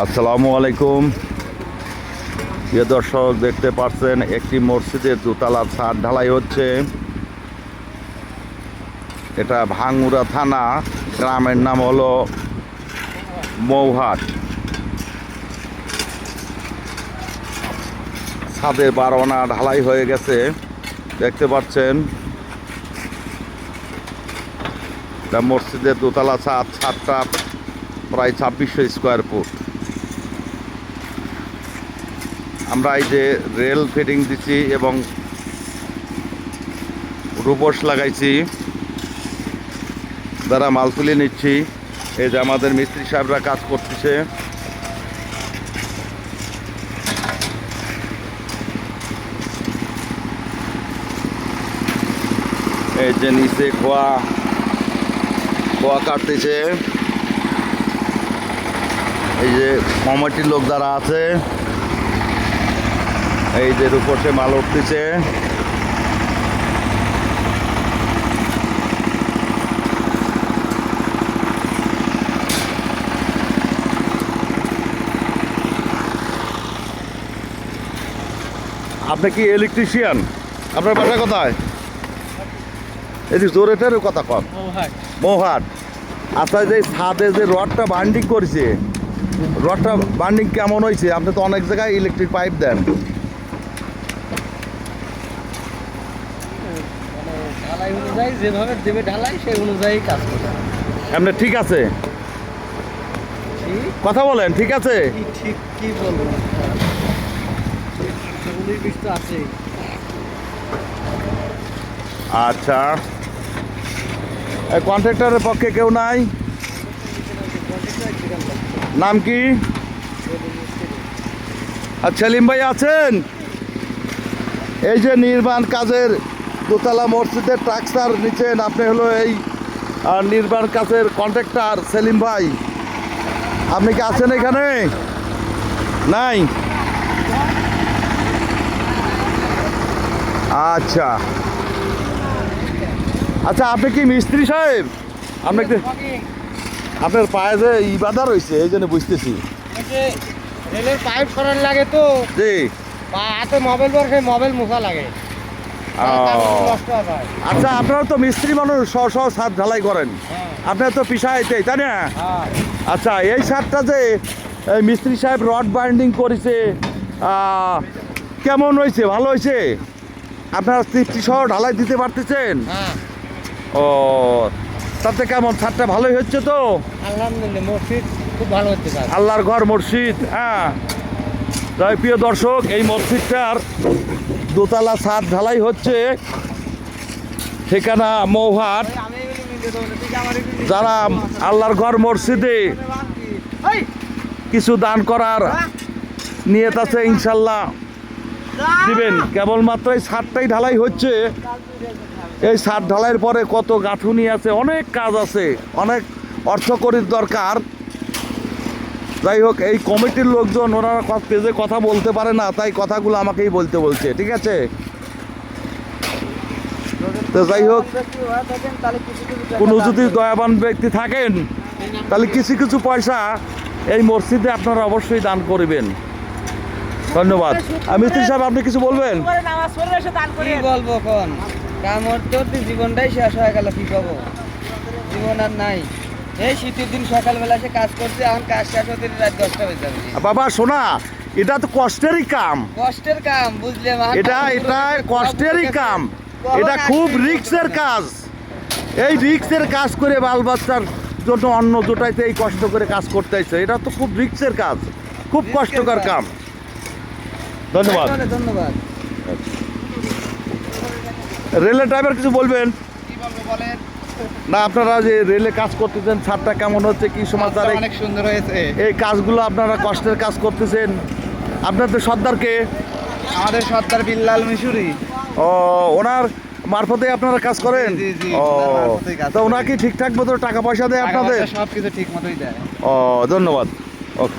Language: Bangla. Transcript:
আসসালামু আলাইকুম। প্রিয় দর্শক, দেখতে পাচ্ছেন একটি মসজিদের দোতলার ছাদ ঢালাই হচ্ছে। এটা ভাঙ্গুড়া থানা, গ্রামের নাম হলো মৌহাট। ছাদের বারোয়ানা ঢালাই হয়ে গেছে, দেখতে পাচ্ছেন। এটা মসজিদের দোতলা ছাদ, ছাদটা প্রায় 2600 স্কোয়ার ফুট। আমরা এই যে রেল ফিটিং দিচ্ছি এবং রুপোস লাগাইছি, দ্বারা মাল তুলে নিচ্ছি। এই যে আমাদের মিস্ত্রি সাহেবরা কাজ করতেছে। এই যে নিচে খোয়া কাটতেছে। এই যে কমিটির লোক যারা আছে, এই যে রুপোসে মাল উঠতেছে। আপনি কি ইলেকট্রিশিয়ান? আপনার বাসা কোথায়? এদিকে জোরেটারও কথা কম। মৌহাট। আচ্ছা, যে ছাদে যে রডটা বান্ডিং করেছে, রডটা বান্ডিং কেমন হয়েছে? আপনি তো অনেক জায়গায় ইলেকট্রিক পাইপ দেন। যেভাবে দেবে ঢালাই সেই অনুযায়ী কাজ করে। এমনি ঠিক আছে? কথা বলেন, ঠিক আছে? ঠিক কি বলবো, তো আছে। আচ্ছা, কন্ট্রাক্টরের পক্ষে কেউ নাই? নাম কি? সেলিম ভাই আছেন? এই যে নির্মাণ কাজের দোতলা মসজিদের ট্রাকচার নিচ্ছেন, আপনি হলো এই নির্মাণ কাজের কন্ট্রাক্টর সেলিম ভাই। আপনি কি আছেন এখানে? নাই? আচ্ছা আচ্ছা, আপনি কি মিস্ত্রি সাহেব? আপনার পায়ে যে বাধা রয়েছে, এই জন্য বুঝতেছি। রেলের পাইপ সরান লাগে তো, জি। হাতে মোবাইল পর সেই মোবাইল মোছা লাগে। আচ্ছা, আপনারা তো মিস্ত্রি মানুষ, সহ ছাদ ঢালাই করেন, আপনার তো পিছাইতে, তাই না? আচ্ছা, এই ছাদটা যে মিস্ত্রি সাহেব রড বাইন্ডিং করেছে, কেমন হয়েছে? ভালো হয়েছে? আপনারা তৃপ্তি সহ ঢালাই দিতে পারতেছেন? ও, তাতে কেমন? ছাদটা ভালোই হচ্ছে তো? আলহামদুলিল্লাহ, মসজিদ খুব ভালো হচ্ছে। আল্লাহর ঘর মসজিদ। হ্যাঁ, তাই প্রিয় দর্শক, এই মসজিদটার দোতলা ছাদ ঢালাই হচ্ছে, ঠিকানা মৌহাট। যারা আল্লাহর ঘর মসজিদে কিছু দান করার নিয়ত আছে, ইনশাল্লাহ দিবেন। কেবলমাত্র এই ছাদটাই ঢালাই হচ্ছে। এই ছাদ ঢালাইয়ের পরে কত গাঁথুনি আছে, অনেক কাজ আছে, অনেক অর্থকরীর দরকার। যাই হোক, এই কমিটির লোকজন ওনারা পেজে কথা বলতে পারে না, তাই কথাগুলো আমাকেই বলতে বলছে। ঠিক আছে, তো যাই হোক, কোনো যদি দয়াবান ব্যক্তি থাকেন, তাহলে কিছু কিছু পয়সা এই মসজিদে আপনারা অবশ্যই দান করবেন। ধন্যবাদ। মিস্ত্রি সাহেব, আপনি কিছু বলবেন? কি বলবো, কোন কামড় তো জীবনটাই শেষ হয়ে গেল। কি পাবো, জীবন আর নাই। এই শীতের দিন সকালবেলা সে কাজ করছে, এখন কাজ শেষ হতে রাত 10টা বেজে যাবে। বাবা শোনা, এটা তো কষ্টেরই কাম। কষ্টের কাম, বুঝলে? এটা কষ্টেরই কাম। এটা খুব রিস্কের কাজ। এই রিস্কের কাজ করে বাল বাচ্চার জন্য অন্ন জোটাইতে এই কষ্ট করে কাজ করতে হয়েছে। এটা তো খুব রিস্কের কাজ, খুব কষ্টকর কাম। ধন্যবাদ। ধন্যবাদ। রেলের ড্রাইভার কিছু বলবেন? কি বলবো বলেন? না, আপনারা যে রেলে কাজ করতেছেন, ছাদটা কেমন হচ্ছে, কি সমাচার? অনেক সুন্দর হয়েছে। এই কাজগুলো আপনারা কষ্টের কাজ করতেছেন। আপনাদের সর্দারকে? আমাদের সর্দার বিল্লাল মিশুরি। ও, ওনার মারফতে আপনারা কাজ করেন? ও, তো ওনাকে ঠিকঠাক মতো টাকা পয়সা দেয় আপনাদের? সব কিছু ঠিক মতোই দেয়। ও, ধন্যবাদ। ওকে।